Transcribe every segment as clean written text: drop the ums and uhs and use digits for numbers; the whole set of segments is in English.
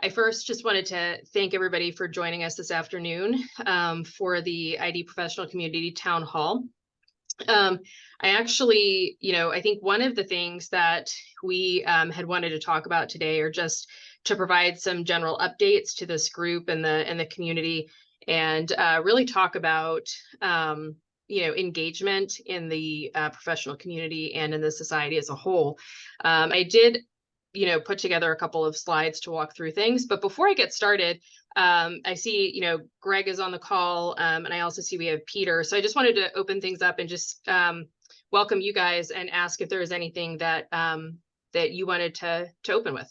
I first just wanted to thank everybody for joining us this afternoon for the ID Professional Community Town Hall. I actually, I think one of the things that we had wanted to talk about today are just to provide some general updates to this group and the community, and really talk about engagement in the professional community and in the society as a whole. I did put together a couple of slides to walk through things. But before I get started, I see, Greg is on the call, and I also see we have Peter. So I just wanted to open things up and just welcome you guys and ask if there is anything that that you wanted to open with.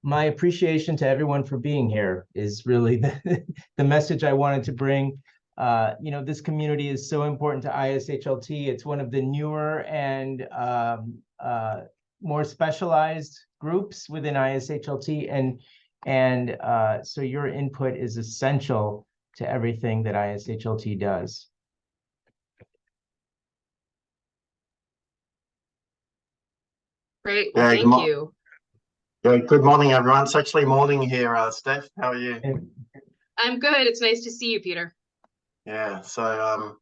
My appreciation to everyone for being here is really the message I wanted to bring. This community is so important to ISHLT. It's one of the newer and more specialized groups within ISHLT, and so your input is essential to everything that ISHLT does. Great, well, thank you. Yeah, good morning, everyone. It's actually morning here, Steph. How are you? I'm good. It's nice to see you, Peter. Yeah, so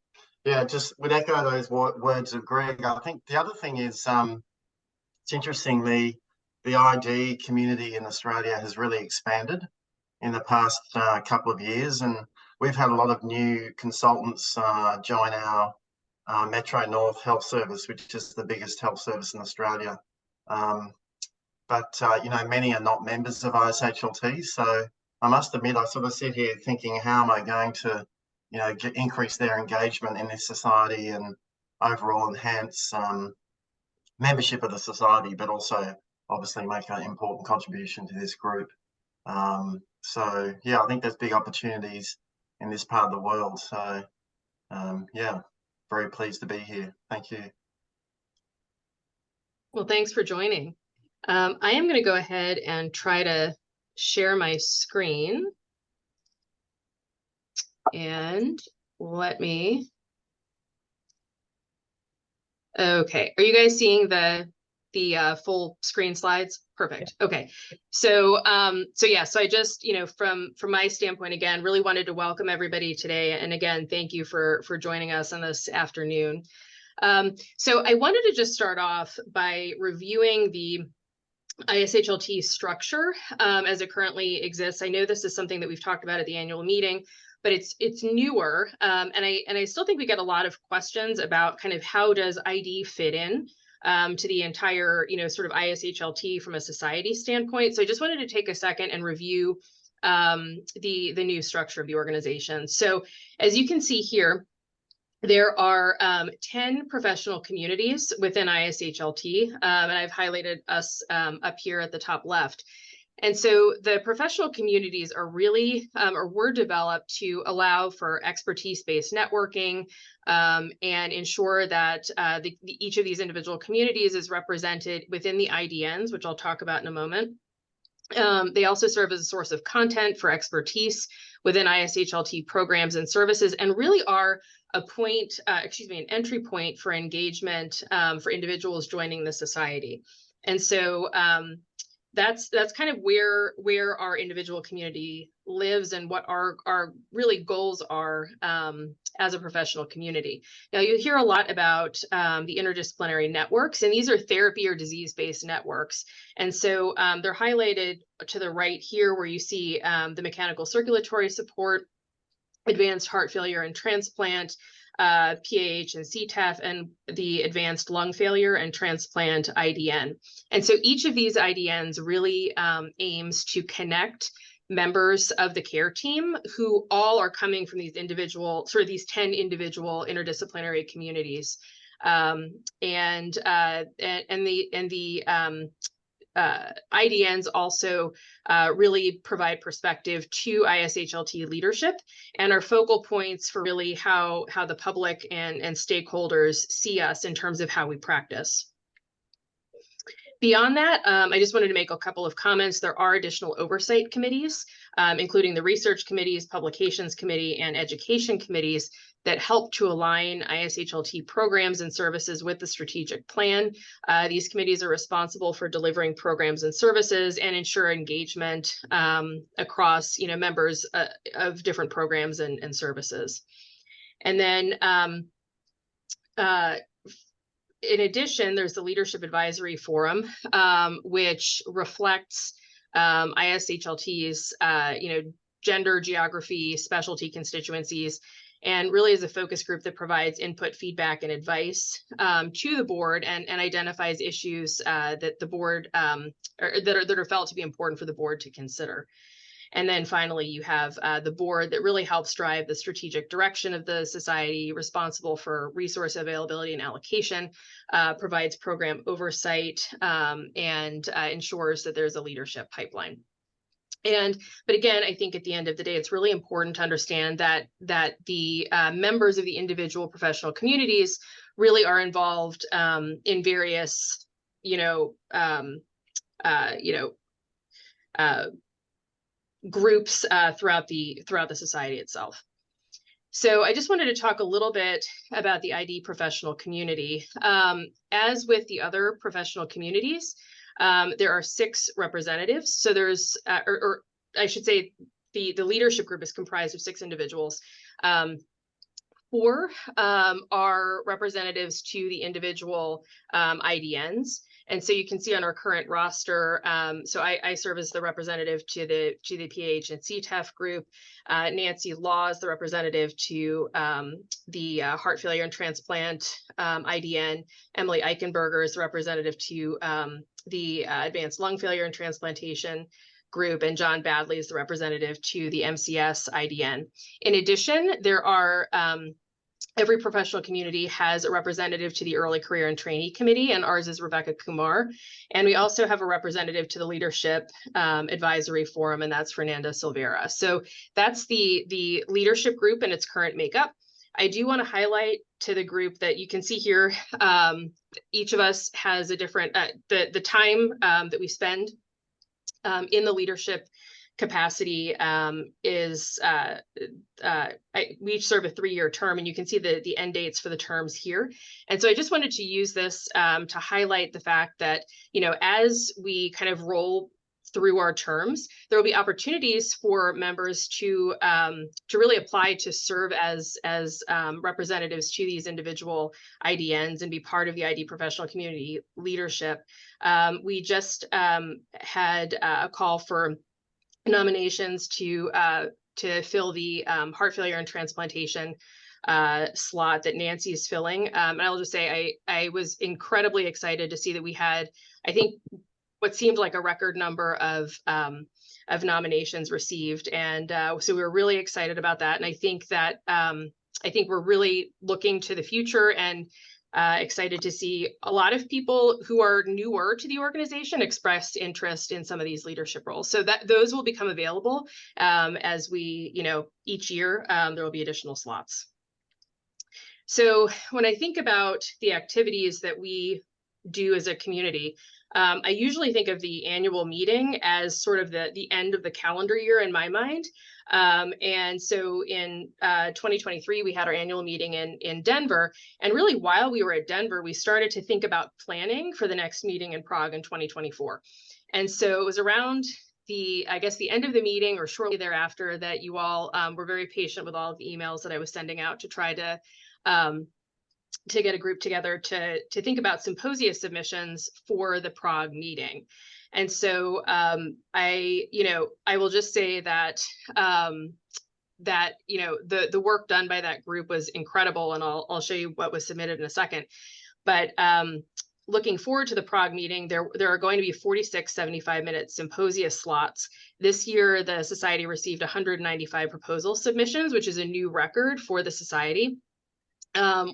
yeah, just would echo those words of Greg. I think the other thing is it's interesting, the ID community in Australia has really expanded in the past couple of years, and we've had a lot of new consultants join our Metro North Health Service, which is the biggest health service in Australia. But many are not members of ISHLT, so I must admit I sort of sit here thinking, how am I going to increase their engagement in this society and overall enhance membership of the society, but also obviously make an important contribution to this group. So yeah, I think there's big opportunities in this part of the world. So yeah, very pleased to be here. Thank you. Well, thanks for joining. I am going to go ahead and try to share my screen. And let me. Okay, are you guys seeing the full screen slides? Perfect. Okay, so yeah, so I just from my standpoint, again, really wanted to welcome everybody today, and again, thank you for joining us on this afternoon. So I wanted to just start off by reviewing the ISHLT structure as it currently exists. I know this is something that we've talked about at the annual meeting, but it's newer, and I still think we get a lot of questions about kind of how does ID fit in to the entire sort of ISHLT from a society standpoint. So I just wanted to take a second and review the new structure of the organization. So as you can see here, there are 10 professional communities within ISHLT, and I've highlighted us up here at the top left. And so the professional communities are really, or were developed to allow for expertise-based networking and ensure that each of these individual communities is represented within the IDNs, which I'll talk about in a moment. They also serve as a source of content for expertise within ISHLT programs and services, and really are an entry point for engagement for individuals joining the society. And so that's kind of where our individual community lives and what our really goals are as a professional community. Now, you hear a lot about the interdisciplinary networks, and these are therapy or disease-based networks. And so they're highlighted to the right here, where you see the mechanical circulatory support, advanced heart failure and transplant, PAH and CTEPH, and the advanced lung failure and transplant IDN. And so each of these IDNs really aims to connect members of the care team who all are coming from these individual, sort of these 10 individual interdisciplinary communities. IDNs also really provide perspective to ISHLT leadership and are focal points for really how the public and stakeholders see us in terms of how we practice. Beyond that, I just wanted to make a couple of comments. There are additional oversight committees, including the research committees, publications committee, and education committees that help to align ISHLT programs and services with the strategic plan. These committees are responsible for delivering programs and services and ensure engagement across, members of different programs and services. And then in addition, there's the Leadership Advisory Forum, which reflects ISHLT's, gender, geography, specialty constituencies, and really is a focus group that provides input, feedback, and advice to the board and identifies issues that the board that are felt to be important for the board to consider. And then finally, you have the board that really helps drive the strategic direction of the society, responsible for resource availability and allocation, provides program oversight, and ensures that there's a leadership pipeline. But again, I think at the end of the day, it's really important to understand that the members of the individual professional communities really are involved in various, groups throughout the society itself. So I just wanted to talk a little bit about the ID professional community. As with the other professional communities, there are 6 representatives. So there's, or I should say, the leadership group is comprised of 6 individuals. 4 are representatives to the individual IDNs. And so you can see on our current roster, so I serve as the representative to the PAH and CTEF group. Nancy Law is the representative to the heart failure and transplant IDN. Emily Eichenberger is the representative to the advanced lung failure and transplantation group, and John Badley is the representative to the MCS IDN. In addition, there are every professional community has a representative to the Early Career and Trainee Committee, and ours is Rebecca Kumar. And we also have a representative to the Leadership Advisory Forum, and that's Fernanda Silveira. So that's the leadership group and its current makeup. I do want to highlight to the group that you can see here, each of us has a different, the time that we spend in the leadership capacity is we each serve a 3-year term, and you can see the end dates for the terms here. And so I just wanted to use this to highlight the fact that, as we kind of roll through our terms, there will be opportunities for members to really apply to serve as representatives to these individual IDNs and be part of the ID professional community leadership. We just had a call for nominations to fill the heart failure and transplantation slot that Nancy is filling. And I'll just say I was incredibly excited to see that we had, I think, what seemed like a record number of nominations received. And so we were really excited about that. And I think that we're really looking to the future and excited to see a lot of people who are newer to the organization express interest in some of these leadership roles. So that those will become available as we, each year there will be additional slots. So when I think about the activities that we do as a community, I usually think of the annual meeting as sort of the end of the calendar year in my mind. And so in 2023, we had our annual meeting in Denver. And really, while we were at Denver, we started to think about planning for the next meeting in Prague in 2024. And so it was around the end of the meeting or shortly thereafter that you all were very patient with all of the emails that I was sending out to try to get a group together to think about symposia submissions for the Prague meeting. And so I will just say that the work done by that group was incredible, and I'll show you what was submitted in a second. But looking forward to the Prague meeting, there are going to be 46 75-minute symposia slots. This year, the Society received 195 proposal submissions, which is a new record for the Society,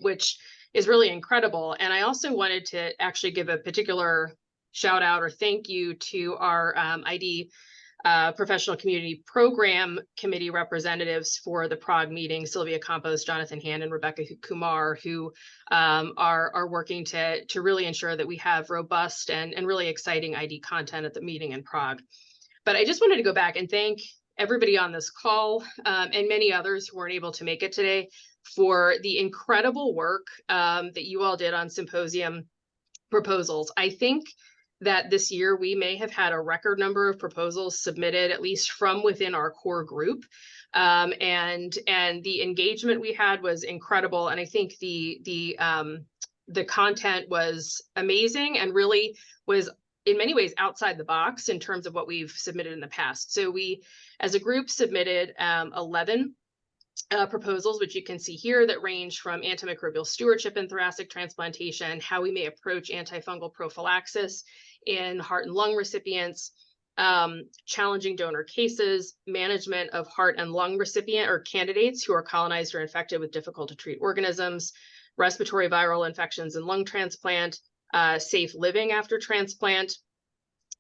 which is really incredible. And I also wanted to actually give a particular shout out or thank you to our ID professional community program committee representatives for the Prague meeting, Sylvia Campos, Jonathan Hand, and Rebecca Kumar, who are working to really ensure that we have robust and really exciting ID content at the meeting in Prague. But I just wanted to go back and thank everybody on this call and many others who weren't able to make it today for the incredible work that you all did on Symposium Proposals. I think that this year we may have had a record number of proposals submitted, at least from within our core group. And the engagement we had was incredible. And I think the content was amazing and really was in many ways outside the box in terms of what we've submitted in the past. So we, as a group, submitted 11 proposals, which you can see here, that range from antimicrobial stewardship in thoracic transplantation, how we may approach antifungal prophylaxis in heart and lung recipients, challenging donor cases, management of heart and lung recipient or candidates who are colonized or infected with difficult to treat organisms, respiratory viral infections in lung transplant, safe living after transplant.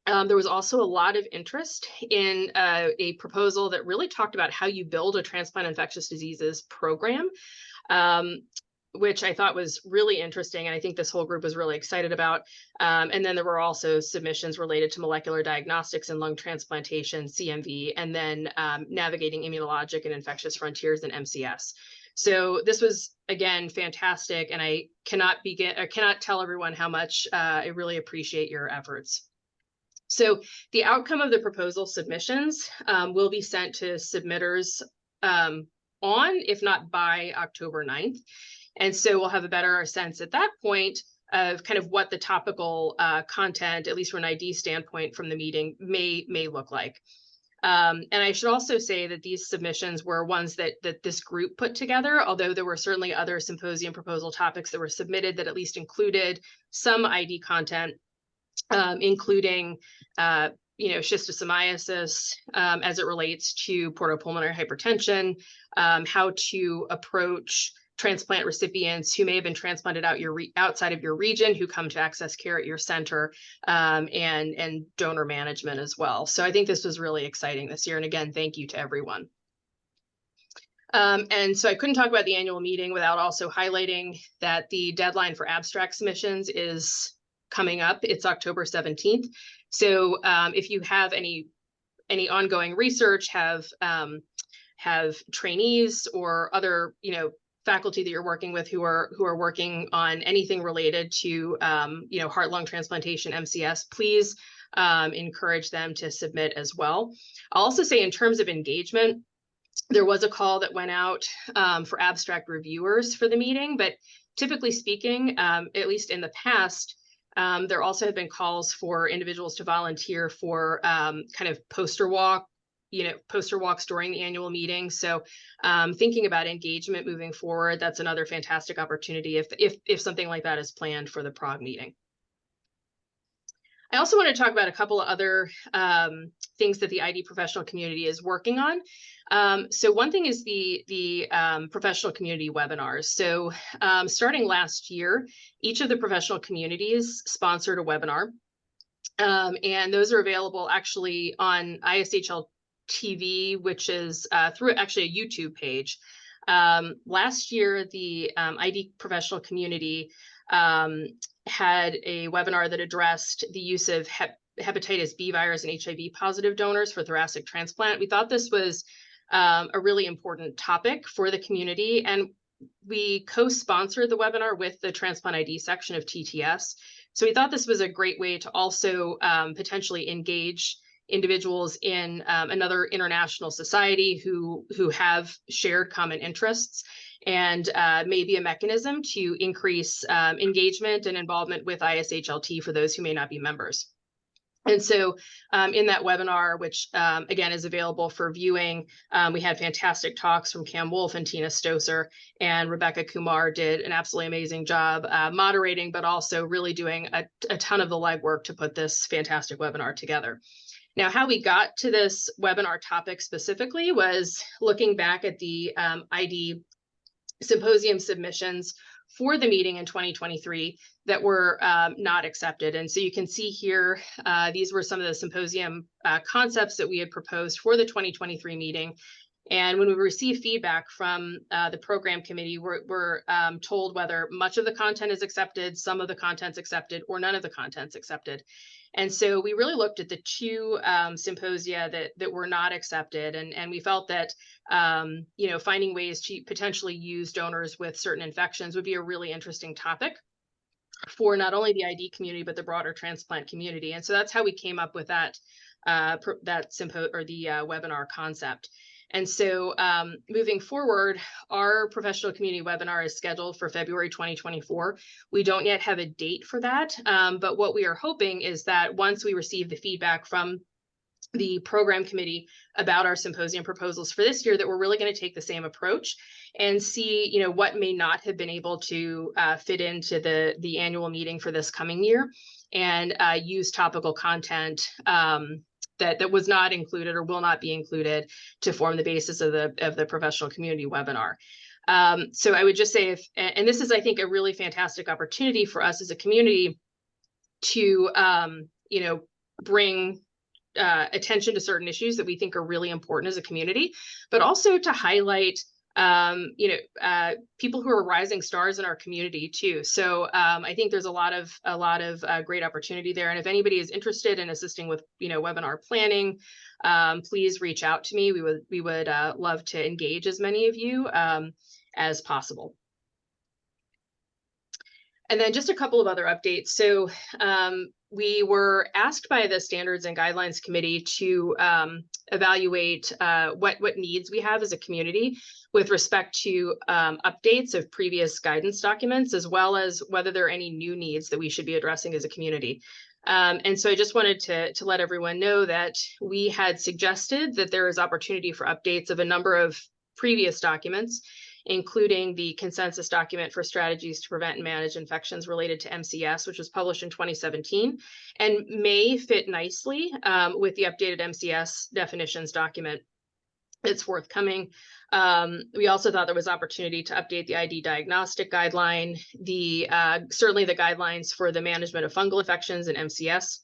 There was also a lot of interest in a proposal that really talked about how you build a transplant infectious diseases program, which I thought was really interesting. And I think this whole group was really excited about. And then there were also submissions related to molecular diagnostics and lung transplantation, CMV, and then navigating immunologic and infectious frontiers in MCS. So this was, again, fantastic. And I cannot tell everyone how much I really appreciate your efforts. So the outcome of the proposal submissions will be sent to submitters on, if not by, October 9th. And so we'll have a better sense at that point of kind of what the topical content, at least from an ID standpoint from the meeting, may look like. And I should also say that these submissions were ones that this group put together, although there were certainly other symposium proposal topics that were submitted that at least included some ID content, including schistosomiasis as it relates to portopulmonary hypertension, how to approach transplant recipients who may have been transplanted outside of your region who come to access care at your center, and donor management as well. So I think this was really exciting this year. And again, thank you to everyone. And so I couldn't talk about the annual meeting without also highlighting that the deadline for abstract submissions is coming up. It's October 17th. So if you have any ongoing research, have trainees or other faculty that you're working with who are working on anything related to heart lung transplantation, MCS, please encourage them to submit as well. I'll also say, in terms of engagement, there was a call that went out for abstract reviewers for the meeting, but typically speaking, at least in the past, there also have been calls for individuals to volunteer for kind of poster walks during the annual meeting. So thinking about engagement moving forward, that's another fantastic opportunity if something like that is planned for the Prague meeting. I also want to talk about a couple of other things that the ID professional community is working on. So one thing is the professional community webinars. So starting last year, each of the professional communities sponsored a webinar. And those are available actually on ISHL TV, which is through actually a YouTube page. Last year, the ID professional community had a webinar that addressed the use of hepatitis B virus and HIV positive donors for thoracic transplant. We thought this was a really important topic for the community, and we co-sponsored the webinar with the Transplant ID section of TTS. So we thought this was a great way to also potentially engage individuals in another international society who have shared common interests, and may be a mechanism to increase engagement and involvement with ISHLT for those who may not be members. And so in that webinar, which again is available for viewing, we had fantastic talks from Cam Wolf and Tina Stoser, and Rebecca Kumar did an absolutely amazing job moderating, but also really doing a ton of the legwork to put this fantastic webinar together. Now, how we got to this webinar topic specifically was looking back at the ID symposium submissions for the meeting in 2023 that were not accepted. And so you can see here, these were some of the symposium concepts that we had proposed for the 2023 meeting. And when we receive feedback from the program committee, we're told whether much of the content is accepted, some of the content's accepted, or none of the content's accepted. And so we really looked at the two symposia that were not accepted, and we felt that finding ways to potentially use donors with certain infections would be a really interesting topic for not only the ID community but the broader transplant community. And so that's how we came up with that webinar concept. And so moving forward, our professional community webinar is scheduled for February 2024. We don't yet have a date for that, but what we are hoping is that once we receive the feedback from the program committee about our symposium proposals for this year, that we're really going to take the same approach and see, what may not have been able to fit into the annual meeting for this coming year, and use topical content that was not included or will not be included to form the basis of the professional community webinar. So I would just say, and this is, I think, a really fantastic opportunity for us as a community to, bring attention to certain issues that we think are really important as a community, but also to highlight people who are rising stars in our community too. So I think there's a lot of great opportunity there. And if anybody is interested in assisting with webinar planning, please reach out to me. We would love to engage as many of you as possible. And then just a couple of other updates. So we were asked by the Standards and Guidelines Committee to evaluate what needs we have as a community with respect to updates of previous guidance documents, as well as whether there are any new needs that we should be addressing as a community. And so I just wanted to let everyone know that we had suggested that there is opportunity for updates of a number of previous documents, including the consensus document for strategies to prevent and manage infections related to MCS, which was published in 2017, and may fit nicely with the updated MCS definitions document that's forthcoming. We also thought there was opportunity to update the ID diagnostic guideline, certainly the guidelines for the management of fungal infections and MCS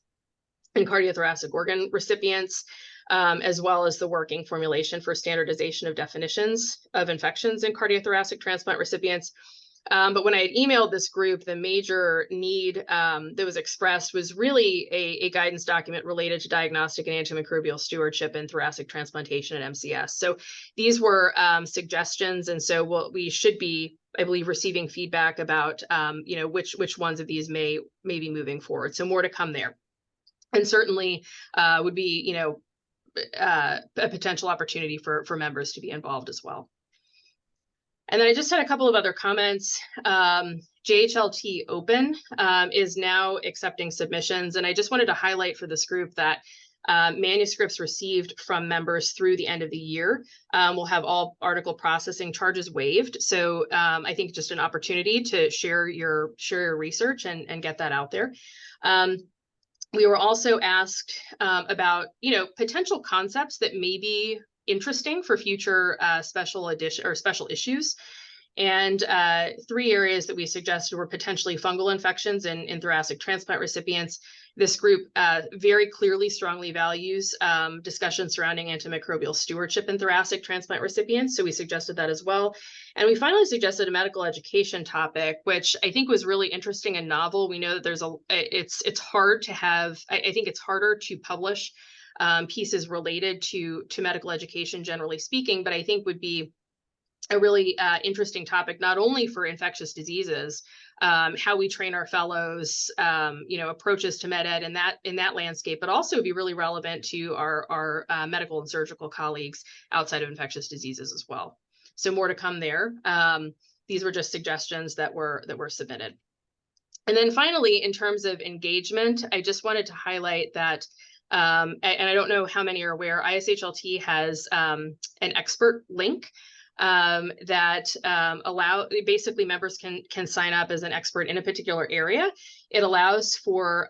and cardiothoracic organ recipients, as well as the working formulation for standardization of definitions of infections in cardiothoracic transplant recipients. But when I had emailed this group, the major need that was expressed was really a guidance document related to diagnostic and antimicrobial stewardship in thoracic transplantation and MCS. So these were suggestions, and so we should be, I believe, receiving feedback about which ones of these may be moving forward. So more to come there, and certainly would be a potential opportunity for members to be involved as well. And then I just had a couple of other comments. JHLT Open is now accepting submissions, and I just wanted to highlight for this group that manuscripts received from members through the end of the year will have all article processing charges waived. So I think just an opportunity to share your research and get that out there. We were also asked about potential concepts that may be interesting for future special edition or special issues. And 3 areas that we suggested were potentially fungal infections in thoracic transplant recipients. This group very clearly strongly values discussion surrounding antimicrobial stewardship in thoracic transplant recipients, so we suggested that as well. And we finally suggested a medical education topic, which I think was really interesting and novel. We know that it's hard to have, I think it's harder to publish pieces related to medical education, generally speaking, but I think would be a really interesting topic, not only for infectious diseases, how we train our fellows, approaches to med ed in that landscape, but also be really relevant to our medical and surgical colleagues outside of infectious diseases as well. So more to come there. These were just suggestions that were submitted. And then finally, in terms of engagement, I just wanted to highlight that, and I don't know how many are aware, ISHLT has an expert link that basically members can sign up as an expert in a particular area. It allows for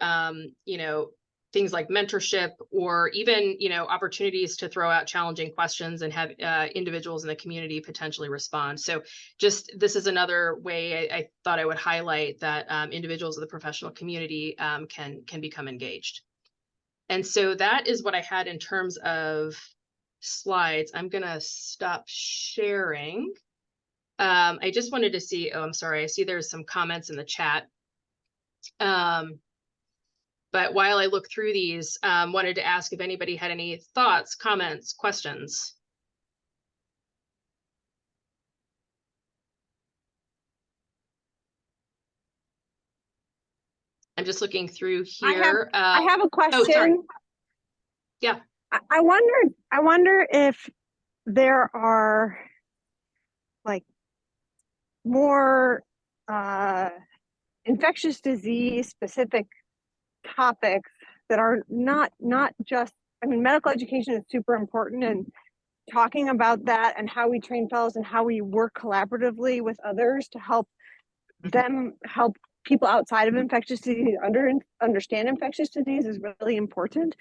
things like mentorship, or even opportunities to throw out challenging questions and have individuals in the community potentially respond. So this is another way I thought I would highlight that individuals of the professional community can become engaged. And so that is what I had in terms of slides. I'm gonna stop sharing. I just wanted to see, I'm sorry, I see there's some comments in the chat. But while I look through these, wanted to ask if anybody had any thoughts, comments, questions. I'm just looking through here. I have a question. Oh, sorry. Yeah. I wonder if there are like more infectious disease specific topics that are not just, I mean, medical education is super important, and talking about that and how we train fellows and how we work collaboratively with others to help people outside of infectious disease understand infectious disease is really important.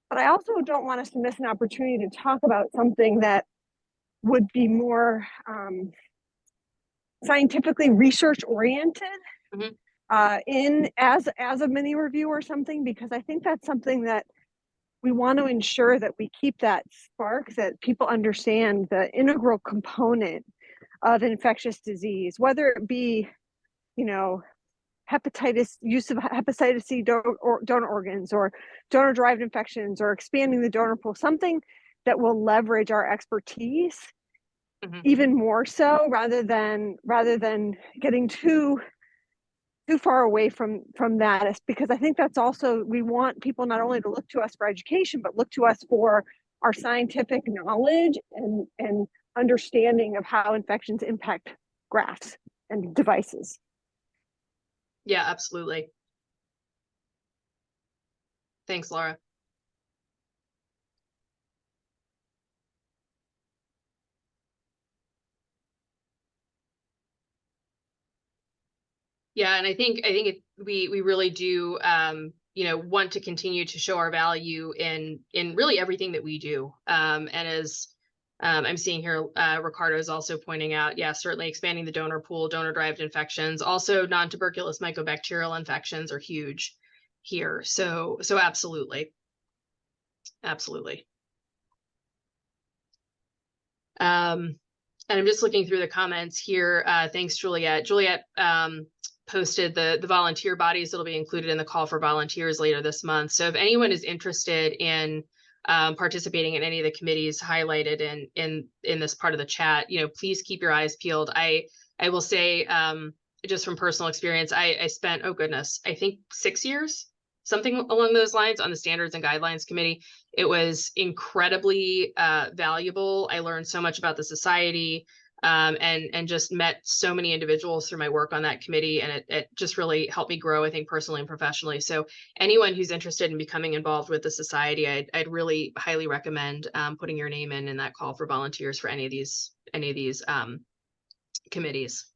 But I also don't want us to miss an opportunity to talk about something that would be more scientifically research oriented, as a mini review or something, because I think that's something that we want to ensure that we keep that spark, that people understand the integral component of infectious disease, whether it be, you know, use of hepatitis C donor organs, or donor-derived infections, or expanding the donor pool, something that will leverage our expertise even more so, rather than getting too far away from that. It's because I think that's also, we want people not only to look to us for education, but look to us for our scientific knowledge and understanding of how infections impact grafts and devices. Yeah, absolutely. Thanks, Laura. Yeah, and I think we really do you know, want to continue to show our value in really everything that we do. And as I'm seeing here, Ricardo is also pointing out, yeah, certainly expanding the donor pool, donor-derived infections, also non-tuberculous mycobacterial infections are huge here. So absolutely. Absolutely. And I'm just looking through the comments here. Thanks, Juliet. Juliet posted the volunteer bodies that'll be included in the call for volunteers later this month. So if anyone is interested in participating in any of the committees highlighted in this part of the chat, you know, please keep your eyes peeled. I will say, just from personal experience, I spent, oh goodness, I think 6 years, something along those lines, on the Standards and Guidelines Committee. It was incredibly valuable. I learned so much about the society, and just met so many individuals through my work on that committee, and it just really helped me grow, I think, personally and professionally. So anyone who's interested in becoming involved with the society, I'd really highly recommend putting your name in that call for volunteers for any of these committees.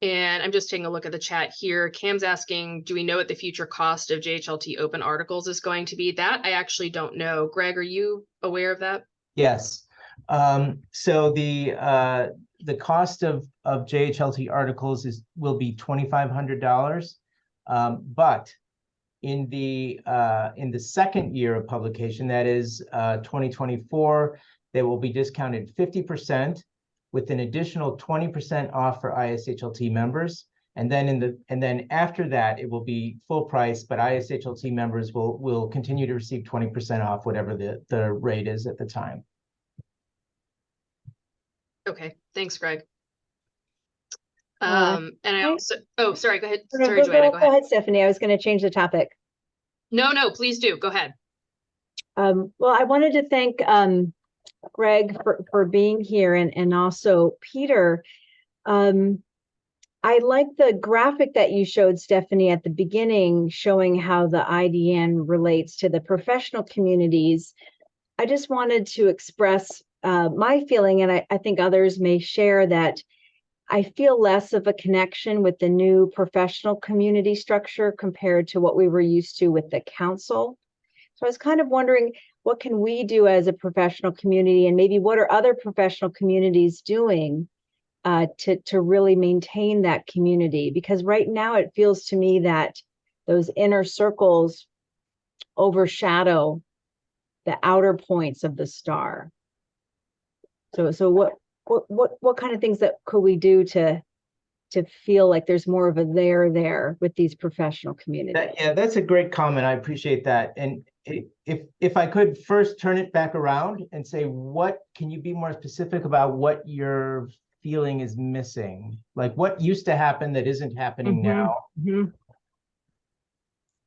And I'm just taking a look at the chat here. Cam's asking, do we know what the future cost of JHLT open articles is going to be? That I actually don't know. Greg, are you aware of that? Yes. So the cost of JHLT articles will be $2,500, but in the second year of publication, that is 2024, they will be discounted 50%. with an additional 20% off for ISHLT members. And then after that, it will be full price, but ISHLT members will continue to receive 20% off whatever the rate is at the time. Okay, thanks, Greg. And I also, oh, sorry, go ahead. Sorry, Go Joanna, go ahead. ahead, Stephanie. I was going to change the topic. No, please do. Go ahead. Well, I wanted to thank Greg for being here, and also Peter. I like the graphic that you showed, Stephanie, at the beginning, showing how the IDN relates to the professional communities. I just wanted to express my feeling, and I think others may share, that I feel less of a connection with the new professional community structure compared to what we were used to with the council. So I was kind of wondering, what can we do as a professional community, and maybe what are other professional communities doing to really maintain that community? Because right now it feels to me that those inner circles overshadow the outer points of the star. So what kind of things that could we do to to feel like there's more of a there with these professional communities. Yeah, that's a great comment. I appreciate that. And if I could first turn it back around and say, what can you be more specific about what you're feeling is missing? Like what used to happen that isn't happening now?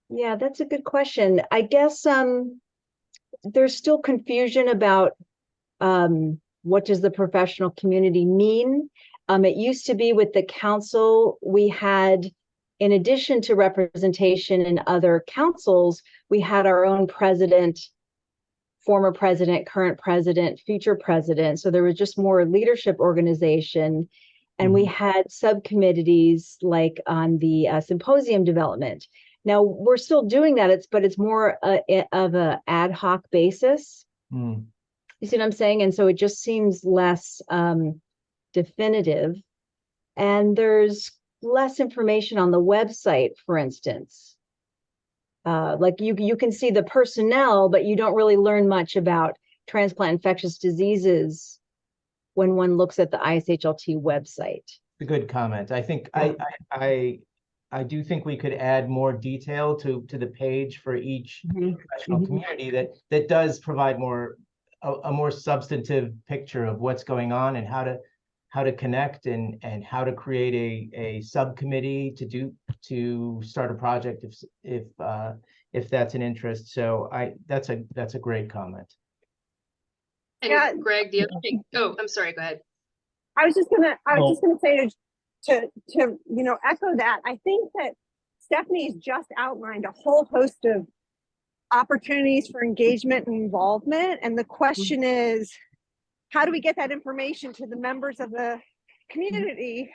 Yeah, that's a good question. I guess there's still confusion about what does the professional community mean? It used to be with the council, we had, in addition to representation in other councils, we had our own president, former president, current president, future president. So there was just more leadership organization. And we had subcommittees like on the symposium development. Now we're still doing that, but it's more of a ad hoc basis. You see what I'm saying? And so it just seems less definitive. And there's less information on the website, for instance. Like you can see the personnel, but you don't really learn much about transplant infectious diseases when one looks at the ISHLT website. A good comment. I think I do think we could add more detail to the page for each professional community that does provide a more substantive picture of what's going on and how to connect and how to create a subcommittee to start a project if that's an interest. So that's a great comment. And Yeah. Greg, the other thing. Oh, I'm sorry. Go ahead. I was just gonna say to echo that. I think that Stephanie's just outlined a whole host of opportunities for engagement and involvement, and the question is, how do we get that information to the members of the community?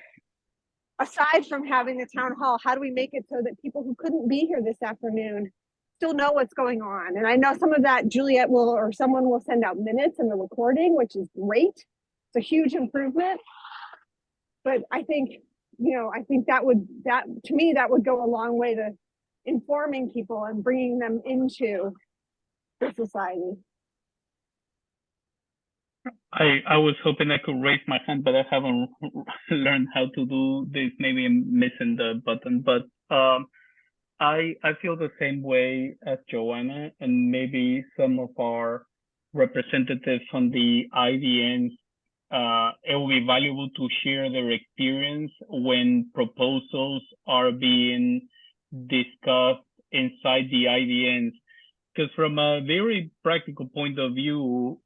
Aside from having the town hall, how do we make it so that people who couldn't be here this afternoon still know what's going on? And I know some of that Juliet will, or someone will send out minutes and the recording, which is great. It's a huge improvement. But I think, that to me, that would go a long way to informing people and bringing them into the society. I was hoping I could raise my hand, but I haven't learned how to do this. Maybe I'm missing the button, but I feel the same way as Joanna, and maybe some of our representatives on the IDNs. It will be valuable to share their experience when proposals are being discussed inside the IDNs, because from a very practical point of view,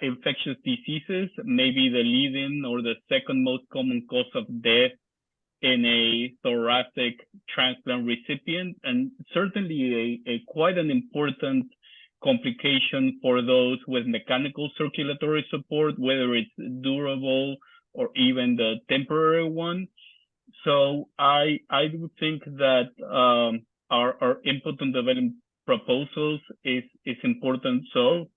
infectious diseases may be the leading or the second most common cause of death in a thoracic transplant recipient, and certainly a quite an important complication for those with mechanical circulatory support, whether it's durable or even the temporary one. So I do think that our input on developing proposals is important. So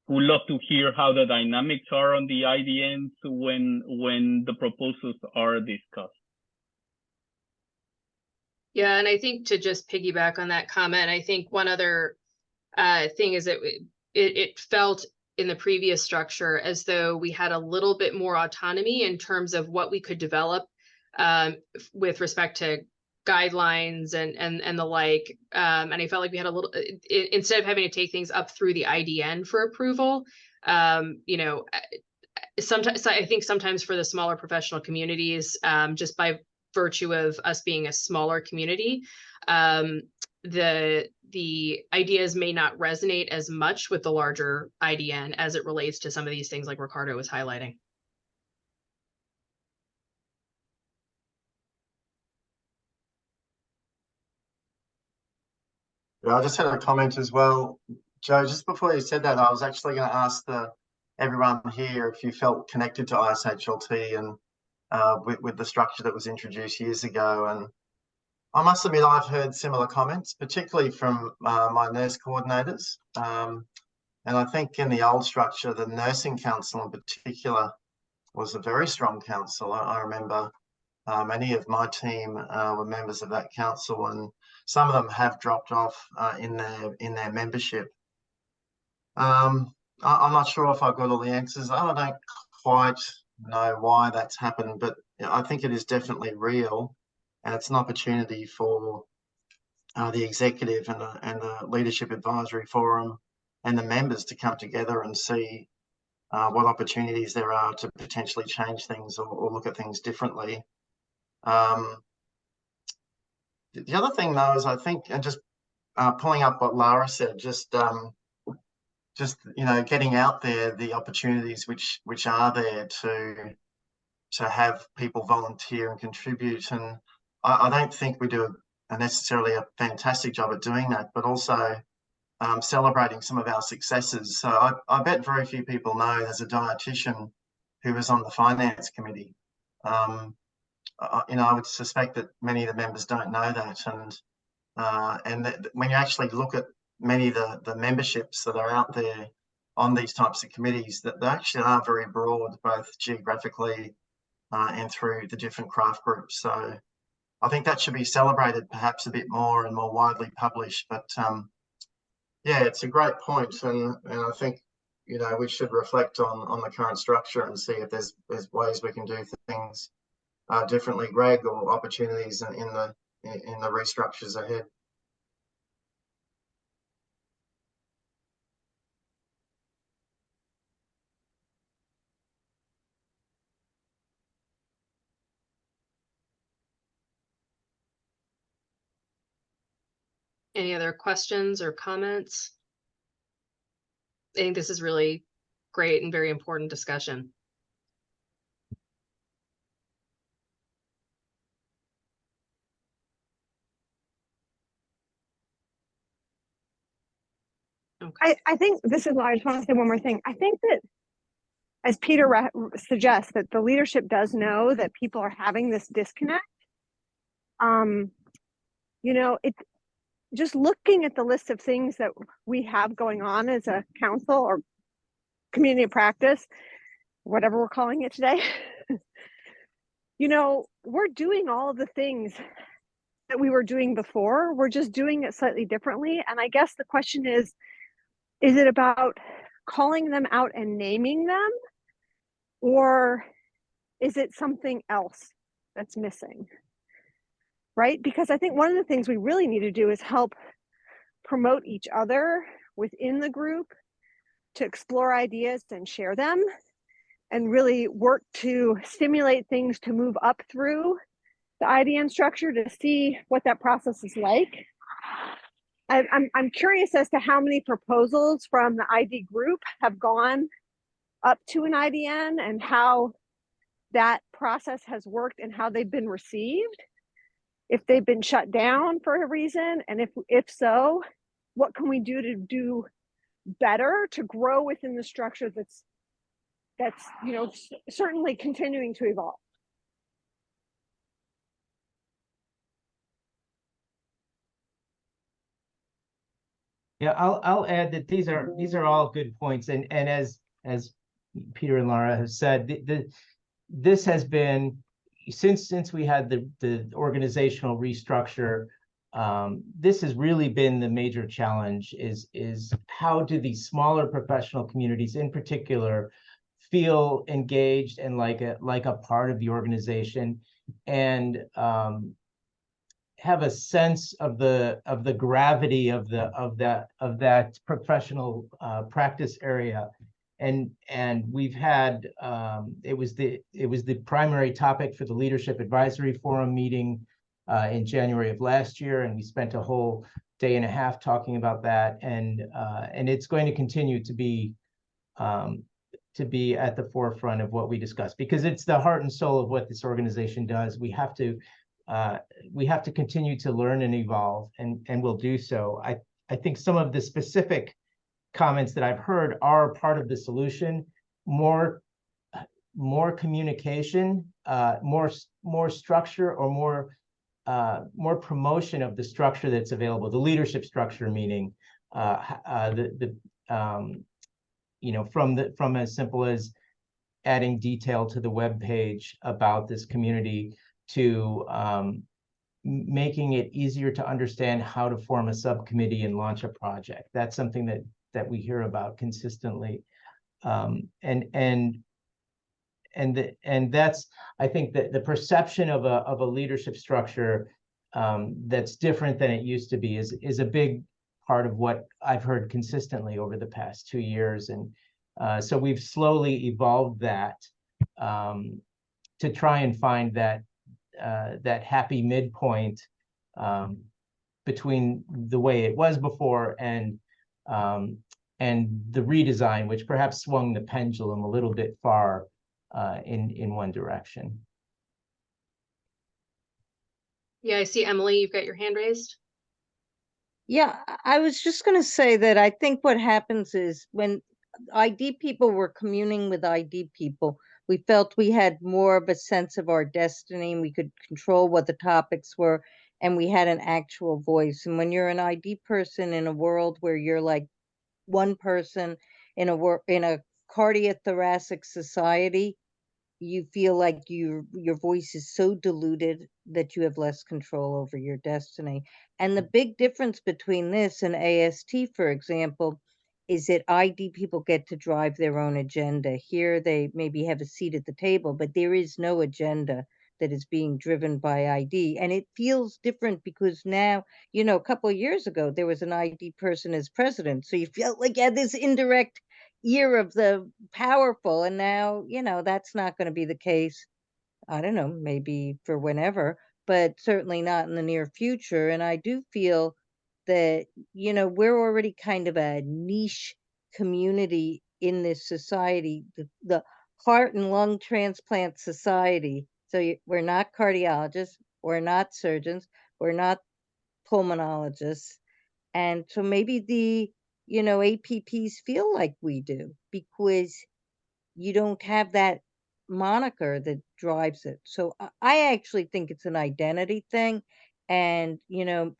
we'd love to hear how the dynamics are on the IDNs when the proposals are discussed. Yeah, and I think to just piggyback on that comment, I think one other thing is that it felt in the previous structure as though we had a little bit more autonomy in terms of what we could develop with respect to guidelines and the like. And I felt like we had a little, instead of having to take things up through the IDN for approval, sometimes I think sometimes for the smaller professional communities, just by virtue of us being a smaller community, the ideas may not resonate as much with the larger IDN as it relates to some of these things like Ricardo was highlighting. Yeah, I just had a comment as well. Joe, just before you said that, I was actually going to ask everyone here if you felt connected to ISHLT and with the structure that was introduced years ago. And I must admit, I've heard similar comments, particularly from my nurse coordinators. And I think in the old structure, the nursing council in particular was a very strong council. I remember many of my team were members of that council, and some of them have dropped off in their membership. I'm not sure if I've got all the answers. I don't quite know why that's happened, but I think it is definitely real, and it's an opportunity for the executive and the leadership advisory forum and the members to come together and see what opportunities there are to potentially change things or look at things differently. The other thing, though, is I think, and just pulling up what Lara said, just getting out there the opportunities which are there to have people volunteer and contribute. And I don't think we do necessarily a fantastic job at doing that, but also celebrating some of our successes. So I bet very few people know there's a dietitian who was on the finance committee. I would suspect that many of the members don't know that, and when you actually look at many of the memberships that are out there on these types of committees, that they actually are very broad, both geographically and through the different craft groups. So I think that should be celebrated perhaps a bit more and more widely published. But yeah, it's a great point, and I think we should reflect on the current structure and see if there's ways we can do things differently, Greg, or opportunities in the restructures ahead. Any other questions or comments? I think this is really great and very important discussion. Okay. I think this is why I just want to say one more thing. I think that, as Peter suggests, that the leadership does know that people are having this disconnect. It's just looking at the list of things that we have going on as a council or community of practice, whatever we're calling it today. We're doing all of the things that we were doing before. We're just doing it slightly differently. And I guess the question is it about calling them out and naming them? Or is it something else that's missing? Right? Because I think one of the things we really need to do is help promote each other within the group, to explore ideas and share them, and really work to stimulate things to move up through the IDN structure to see what that process is like. I'm curious as to how many proposals from the ID group have gone up to an IDN and how that process has worked and how they've been received, if they've been shut down for a reason, and if so, what can we do to do better to grow within the structure that's certainly continuing to evolve. Yeah, I'll add that these are all good points, and as Peter and Lara have said, this has been since we had the organizational restructure. This has really been the major challenge: is how do these smaller professional communities, in particular, feel engaged and like a part of the organization, and have a sense of the gravity of that professional practice area. And we've had it was the primary topic for the Leadership Advisory Forum meeting in January of last year, and we spent a whole day and a half talking about that, and it's going to continue to be at the forefront of what we discuss, because it's the heart and soul of what this organization does. We have to continue to learn and evolve, and we'll do so. I think some of the specific comments that I've heard are part of the solution: more communication, more structure, or more promotion of the structure that's available, the leadership structure, meaning from as simple as adding detail to the web page about this community, to making it easier to understand how to form a subcommittee and launch a project. That's something that we hear about consistently, and and that's, I think, that the perception of a leadership structure that's different than it used to be is a big part of what I've heard consistently over the past 2 years. And so we've slowly evolved that to try and find that happy midpoint between the way it was before and the redesign, which perhaps swung the pendulum a little bit far in one direction. Yeah, I see Emily, you've got your hand raised. Yeah, I was just going to say that I think what happens is when ID people were communing with ID people, we felt we had more of a sense of our destiny and we could control what the topics were and we had an actual voice. And when you're an ID person in a world where you're like one person in a cardiothoracic society, you feel like your voice is so diluted that you have less control over your destiny. And the big difference between this and AST, for example, is that ID people get to drive their own agenda. Here they maybe have a seat at the table, but there is no agenda that is being driven by ID. And it feels different because now, a couple of years ago, there was an ID person as president. So you felt like you had this indirect ear of the powerful, and now that's not going to be the case. I don't know, maybe for whenever, but certainly not in the near future. And I do feel that we're already kind of a niche community in this society, the heart and lung transplant society. So we're not cardiologists, we're not surgeons, we're not pulmonologists, and so maybe the APPs feel like we do because you don't have that moniker that drives it. So I actually think it's an identity thing. And,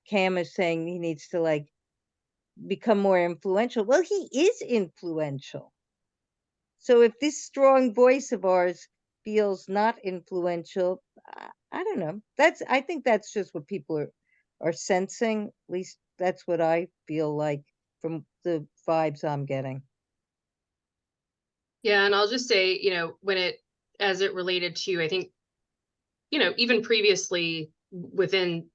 Cam is saying he needs to like become more influential. Well, he is influential. So if this strong voice of ours feels not influential, I don't know. I think that's just what people are sensing. At least that's what I feel like from the vibes I'm getting. Yeah, and I'll just say, as it related to, I think, even previously within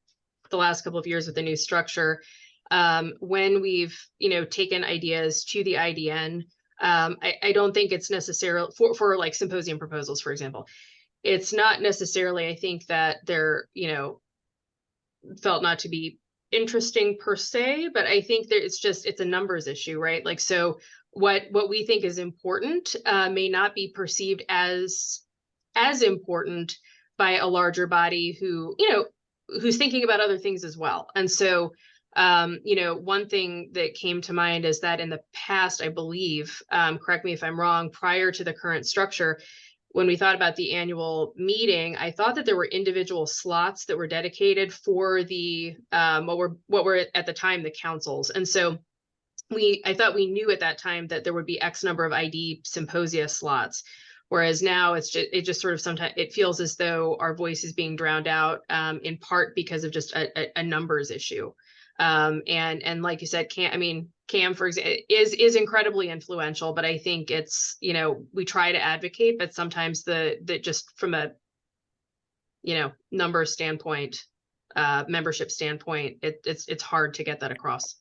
the last couple of years with the new structure, when we've, taken ideas to the IDN, I don't think it's necessarily for like symposium proposals, for example, it's not necessarily, I think that they're, felt not to be interesting per se, but I think that it's a numbers issue, right? Like, so what we think is important may not be perceived as important by a larger body who's thinking about other things as well. And so one thing that came to mind is that in the past, I believe, correct me if I'm wrong, prior to the current structure, when we thought about the annual meeting, I thought that there were individual slots that were dedicated for the what were at the time the councils. And so I thought we knew at that time that there would be X number of ID symposia slots. Whereas now it just sort of sometimes it feels as though our voice is being drowned out in part because of just a numbers issue. And like you said, Cam, for example, is incredibly influential, but I think it's, we try to advocate, but sometimes the just from a, number standpoint, membership standpoint, it's hard to get that across.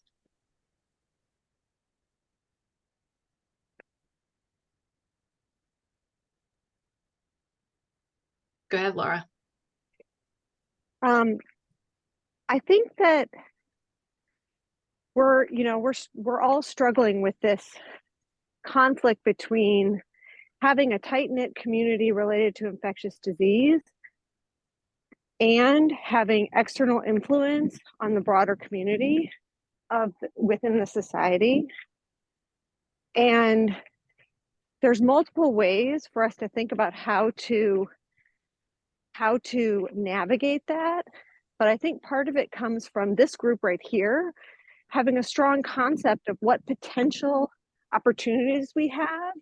Go ahead, Laura. I think that we're all struggling with this conflict between having a tight-knit community related to infectious disease and having external influence on the broader community within the society. And there's multiple ways for us to think about how to navigate that. But I think part of it comes from this group right here, having a strong concept of what potential opportunities we have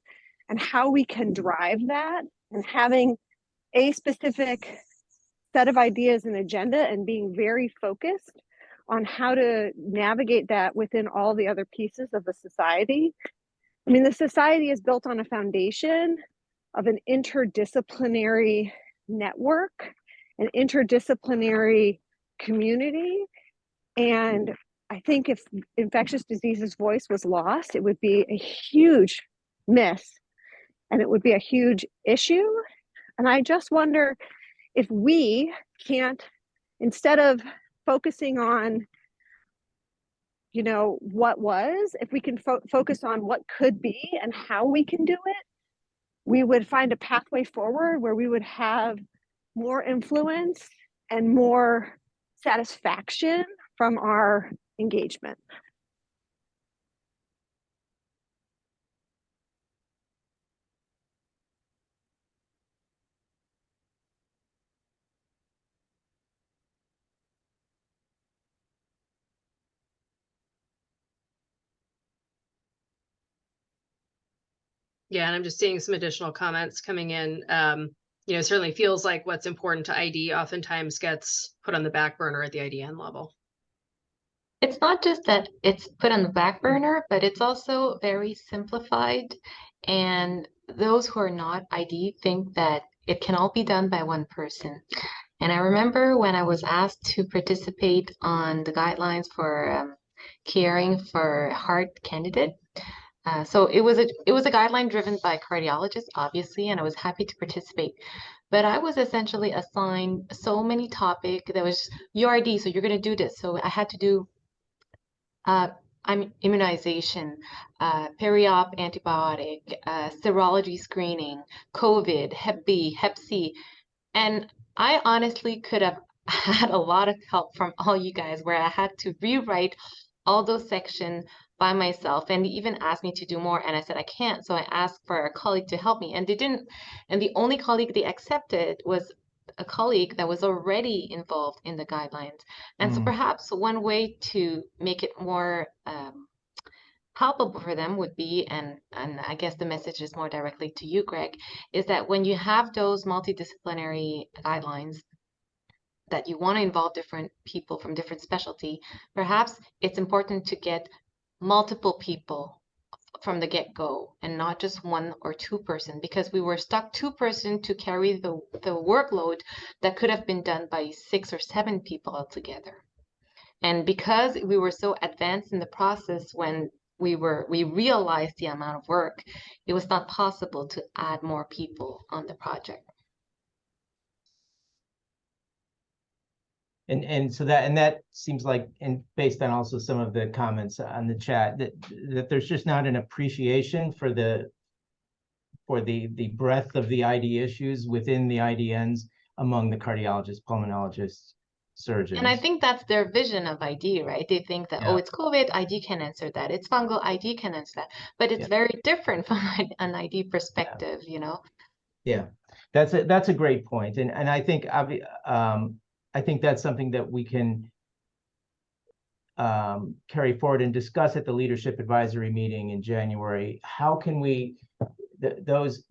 and how we can drive that, and having a specific set of ideas and agenda and being very focused on how to navigate that within all the other pieces of the society. I mean, the society is built on a foundation of an interdisciplinary network, an interdisciplinary community. And I think if infectious diseases voice was lost, it would be a huge miss and it would be a huge issue. And I just wonder if we can't, instead of focusing on, you know, what was, if we can focus on what could be and how we can do it, we would find a pathway forward where we would have more influence and more satisfaction from our engagement. Yeah, and I'm just seeing some additional comments coming in. You know, certainly feels like what's important to ID oftentimes gets put on the back burner at the IDN level. It's not just that it's put on the back burner, but it's also very simplified. And those who are not ID think that it can all be done by one person. And I remember when I was asked to participate on the guidelines for caring for heart candidate. So it was a guideline driven by cardiologists, obviously, and I was happy to participate. But I was essentially assigned so many topics that was URD, so you're going to do this. So I had to do immunization, peri-op antibiotic, serology screening, COVID, Hep B, Hep C. And I honestly could have had a lot of help from all you guys where I had to rewrite all those sections by myself, and they even asked me to do more, and I said I can't. So I asked for a colleague to help me, and they didn't. And the only colleague they accepted was a colleague that was already involved in the guidelines. And so perhaps one way to make it more palpable for them would be, and I guess the message is more directly to you, Greg, is that when you have those multidisciplinary guidelines that you want to involve different people from different specialty, perhaps it's important to get multiple people from the get-go and not just one or two person, because we were stuck two-person to carry the workload that could have been done by 6 or 7 people altogether. And because we were so advanced in the process when we realized the amount of work, it was not possible to add more people on the project. And so that seems like, and based on also some of the comments on the chat, that there's just not an appreciation for the breadth of the ID issues within the IDNs among the cardiologists, pulmonologists, surgeons. And I think that's their vision of ID, right? They think that, Yeah. oh, it's COVID, ID can answer that. It's fungal, ID can answer that. But it's very different from an ID perspective, you know? Yeah, that's a great point. And I think I think that's something that we can carry forward and discuss at the leadership advisory meeting in January. How can we, those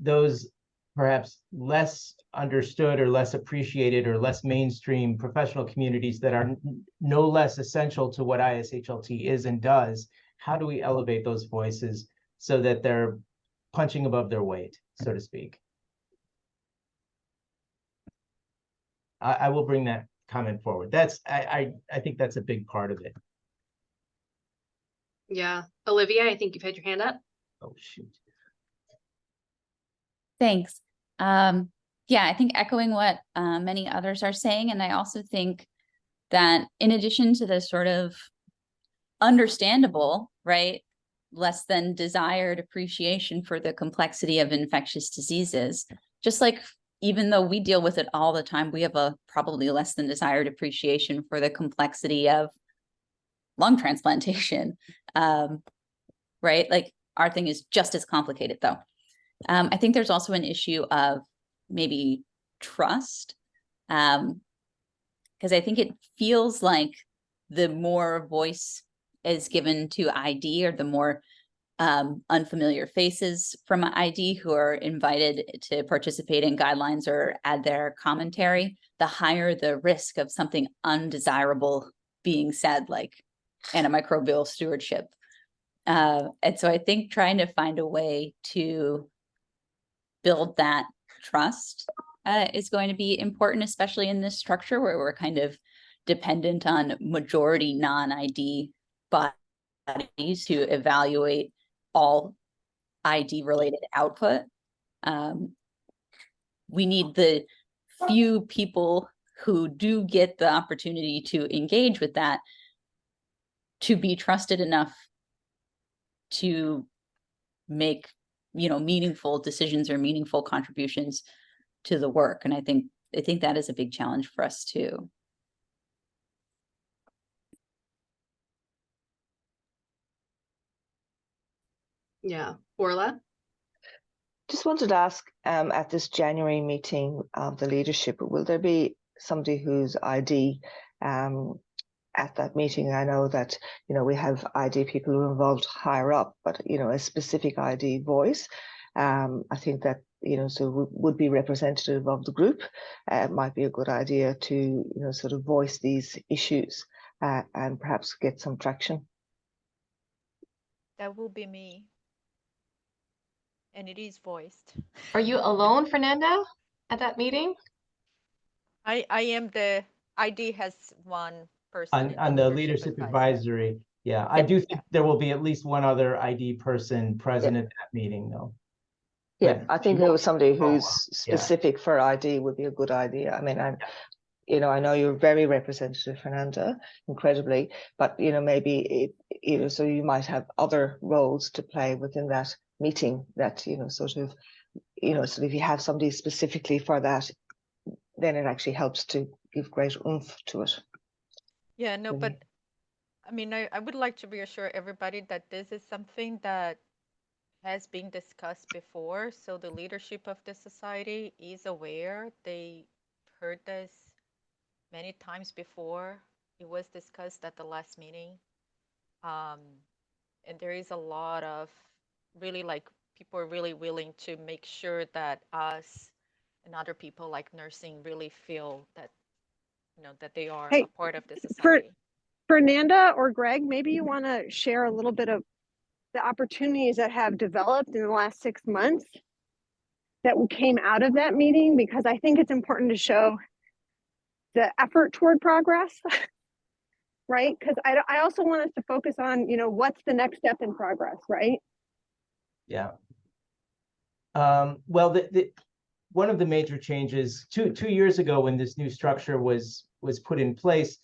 perhaps less understood or less appreciated or less mainstream professional communities that are no less essential to what ISHLT is and does, how do we elevate those voices so that they're punching above their weight, so to speak? I will bring that comment forward. I think that's a big part of it. Yeah. Olivia, I think you've had your hand up. Oh, shoot. Thanks. Yeah, I think echoing what many others are saying, and I also think that in addition to the sort of understandable, right, less than desired appreciation for the complexity of infectious diseases, just like even though we deal with it all the time, we have a probably less than desired appreciation for the complexity of lung transplantation, right? Like our thing is just as complicated though. I think there's also an issue of maybe trust, because I think it feels like the more voice is given to ID, or the more unfamiliar faces from ID who are invited to participate in guidelines or add their commentary, the higher the risk of something undesirable being said, like antimicrobial stewardship. And so I think trying to find a way to build that trust is going to be important, especially in this structure where we're kind of dependent on majority non-ID bodies who evaluate all ID related output. We need the few people who do get the opportunity to engage with that to be trusted enough to make, you know, meaningful decisions or meaningful contributions to the work. And I think that is a big challenge for us too. Yeah, Orla? Just wanted to ask, at this January meeting of the leadership, will there be somebody who's ID at that meeting? I know that, you know, we have ID people who are involved higher up, but, you know, a specific ID voice. I think that, you know, so would be representative of the group. It might be a good idea to, you know, sort of voice these issues and perhaps get some traction. That will be me. And it is voiced. Are you alone, Fernanda, at that meeting? I am the ID has one person in On the leadership advisory. Yeah, I do think there will be at least one other ID person present at that meeting, though. Yeah, But I think there was somebody who's yeah. specific for ID would be a good idea. I mean, you know, I know you're very representative, Fernanda, incredibly, but, you know, maybe you know, so you might have other roles to play within that meeting that, you know, sort of, you know, so if you have somebody specifically for that, then it actually helps to give great oomph to it. Yeah, no, but I mean, I would like to reassure everybody that this is something that has been discussed before. So the leadership of the society is aware. They heard this many times before. It was discussed at the last meeting. And there is a lot of really, like, people are really willing to make sure that us and other people like nursing really feel that, you know, that they are a part of the society. Fernanda or Greg, maybe you want to share a little bit of the opportunities that have developed in the last 6 months that came out of that meeting, because I think it's important to show the effort toward progress, right? Because I also want us to focus on, you know, what's the next step in progress, right? Yeah. Well, one of the major changes two years ago when this new structure was put in place,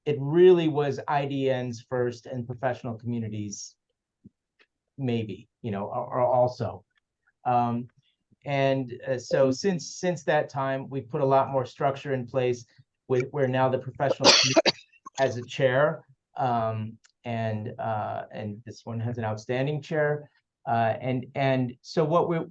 it really was IDNs first and professional communities maybe, you know, or also. So since that time, we've put a lot more structure in place where now the professional community has a chair, and this one has an outstanding chair, and so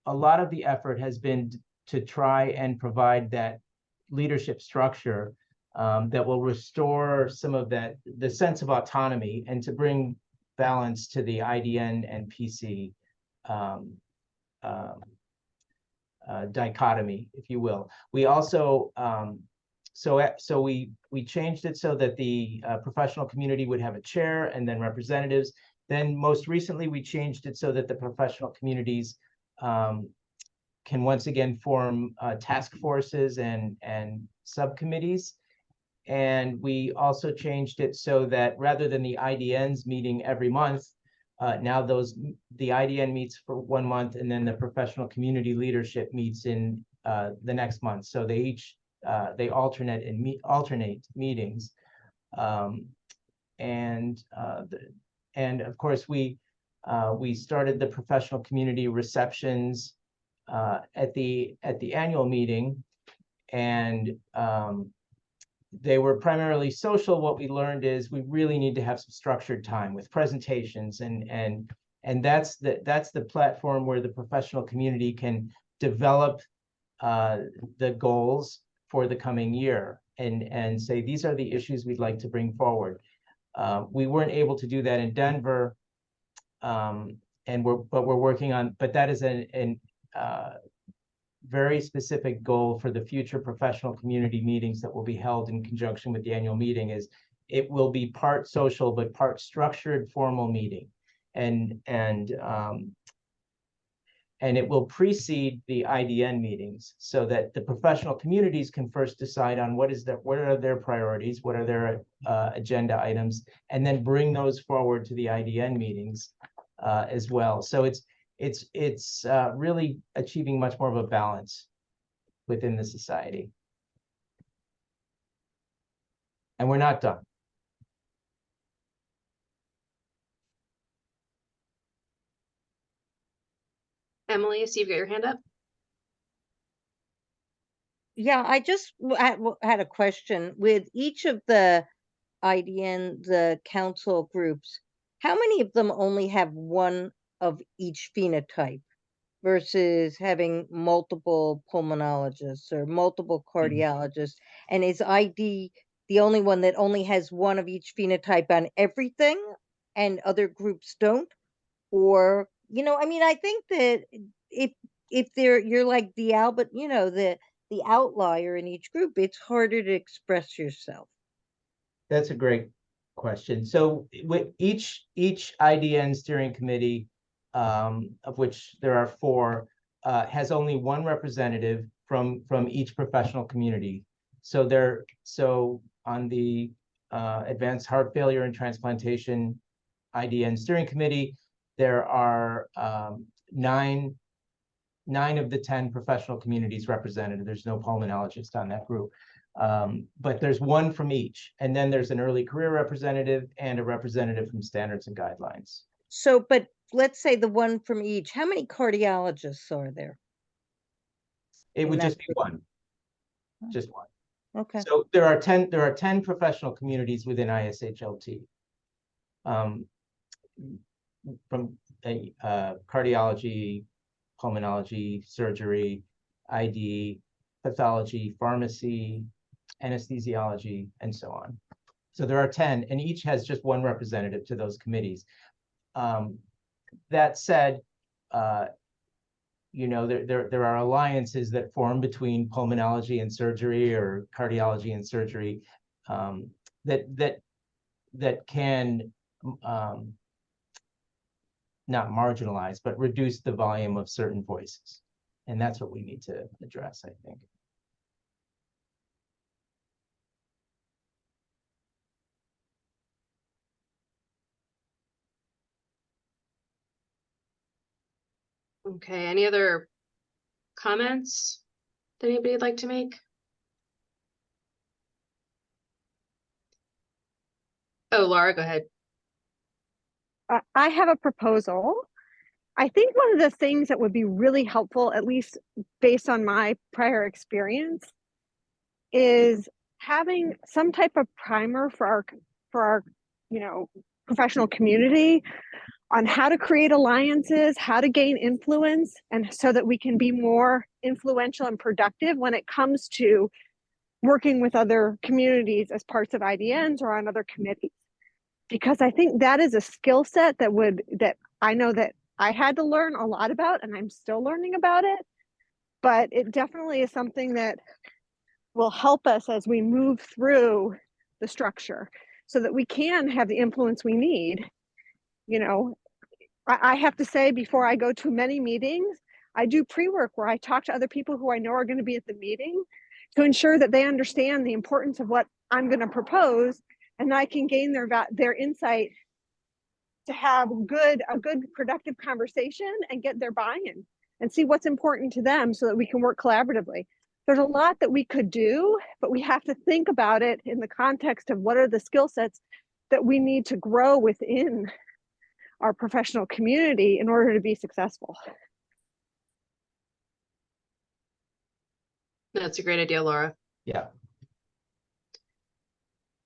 a lot of the effort has been to try and provide that leadership structure that will restore some of the sense of autonomy and to bring balance to the IDN and PC dichotomy, if you will. We also so we changed it so that the professional community would have a chair and then representatives. Then most recently we changed it so that the professional communities can once again form task forces and subcommittees. And we also changed it so that rather than the IDNs meeting every month, now the IDN meets for 1 month and then the professional community leadership meets in the next month. So they alternate meetings. And of course we started the professional community receptions at the annual meeting, and they were primarily social. What we learned is we really need to have some structured time with presentations, and that's the platform where the professional community can develop the goals for the coming year and say these are the issues we'd like to bring forward. We weren't able to do that in Denver, but we're working on. But that is an very specific goal for the future professional community meetings that will be held in conjunction with the annual meeting. Is it will be part social but part structured formal meeting, and it will precede the IDN meetings so that the professional communities can first decide on what are their priorities, what are their agenda items, and then bring those forward to the IDN meetings as well. So it's really achieving much more of a balance within the society. And we're not done. Emily, I see you've got your hand up. Yeah, I just had a question. With each of the IDN, the council groups, how many of them only have one of each phenotype versus having multiple pulmonologists or multiple cardiologists? And is ID the only one that only has one of each phenotype on everything and other groups don't? Or, I mean, I think that if you're like the the outlier in each group, it's harder to express yourself. That's a great question. So with each IDN steering committee, of which there are 4, has only one representative from each professional community. So on the advanced heart failure and transplantation IDN steering committee, there are 9 of the 10 professional communities represented. There's no pulmonologist on that group. But there's one from each. And then there's an early career representative and a representative from standards and guidelines. So, but let's say the one from each, how many cardiologists are there? It would just be one. Just one. Okay. So there are 10 professional communities within ISHLT. From cardiology, pulmonology, surgery, ID, pathology, pharmacy, anesthesiology, and so on. So there are 10, and each has just one representative to those committees. That said, there are alliances that form between pulmonology and surgery or cardiology and surgery that can not marginalize, but reduce the volume of certain voices. And that's what we need to address, I think. Okay, any other comments that anybody would like to make? Oh, Laura, go ahead. I have a proposal. I think one of the things that would be really helpful, at least based on my prior experience, is having some type of primer for our professional community on how to create alliances, how to gain influence, and so that we can be more influential and productive when it comes to working with other communities as parts of IDNs or on other committees. Because I think that is a skill set that I know that I had to learn a lot about, and I'm still learning about it, but it definitely is something that will help us as we move through the structure so that we can have the influence we need. I have to say, before I go to many meetings, I do pre-work where I talk to other people who I know are going to be at the meeting to ensure that they understand the importance of what I'm going to propose, and I can gain their insight to have a good productive conversation and get their buy-in and see what's important to them so that we can work collaboratively. There's a lot that we could do, but we have to think about it in the context of what are the skill sets that we need to grow within our professional community in order to be successful. That's a great idea, Laura. Yeah.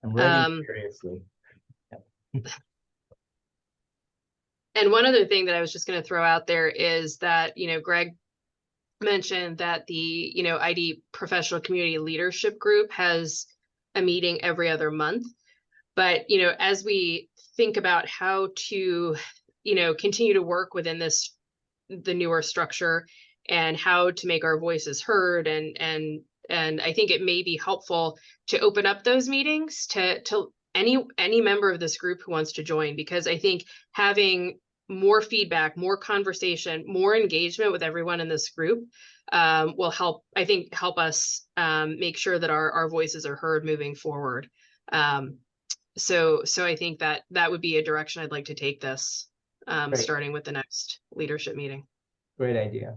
I'm ready seriously. Yeah. And one other thing that I was just going to throw out there is that, Greg mentioned that the, ID professional community leadership group has a meeting every other month. But, as we think about how to, continue to work within the newer structure and how to make our voices heard, and I think it may be helpful to open up those meetings to any member of this group who wants to join, because I think having more feedback, more conversation, more engagement with everyone in this group will help, I think, help us make sure that our voices are heard moving forward. So I think that would be a direction I'd like to take this, starting with the next leadership meeting. Great idea.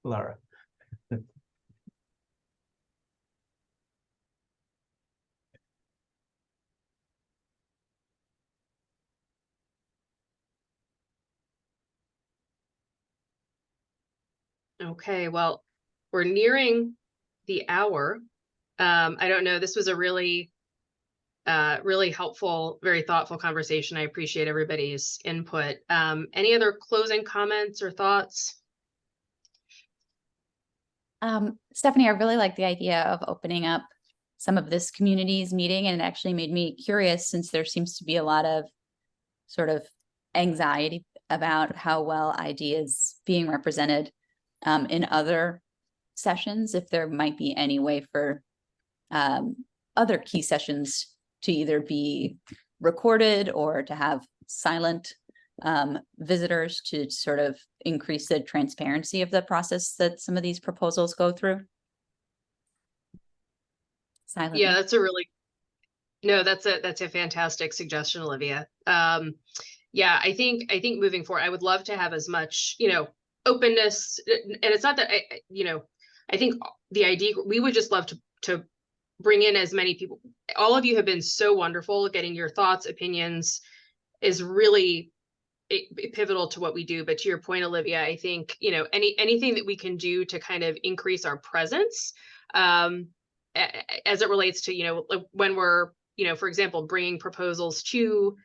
Laura. Okay, well, we're nearing the hour. I don't know, this was a really helpful, very thoughtful conversation. I appreciate everybody's input. Any other closing comments or thoughts? Stephanie, I really like the idea of opening up some of this community's meeting, and it actually made me curious, since there seems to be a lot of sort of anxiety about how well ID is being represented in other sessions, if there might be any way for other key sessions to either be recorded or to have silent visitors, to sort of increase the transparency of the process that some of these proposals go through. Silently. Yeah, that's a fantastic suggestion, Olivia. Yeah, I think moving forward, I would love to have as much, openness, and it's not that I think the idea, we would just love to bring in as many people. All of you have been so wonderful. Getting your thoughts, opinions is really pivotal to what we do. But to your point, Olivia, I think, anything that we can do to kind of increase our presence as it relates to, when we're, for example, bringing proposals to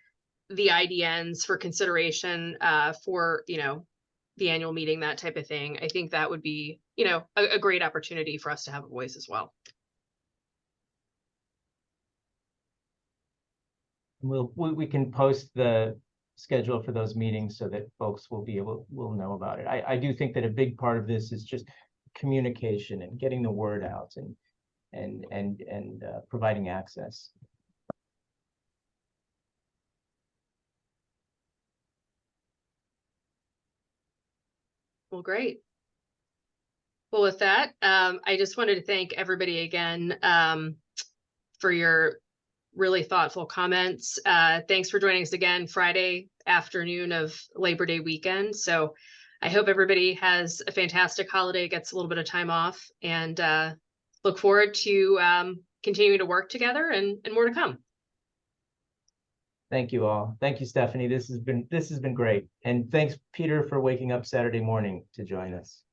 the IDNs for consideration for, the annual meeting, that type of thing. I think that would be, a great opportunity for us to have a voice as well. We can post the schedule for those meetings so that folks will know about it. I do think that a big part of this is just communication and getting the word out and providing access. Well, great. Well, with that, I just wanted to thank everybody again for your really thoughtful comments. Thanks for joining us again Friday afternoon of Labor Day weekend. So I hope everybody has a fantastic holiday, gets a little bit of time off, and look forward to continuing to work together and more to come. Thank you all. Thank you, Stephanie. This has been great. And thanks, Peter, for waking up Saturday morning to join us.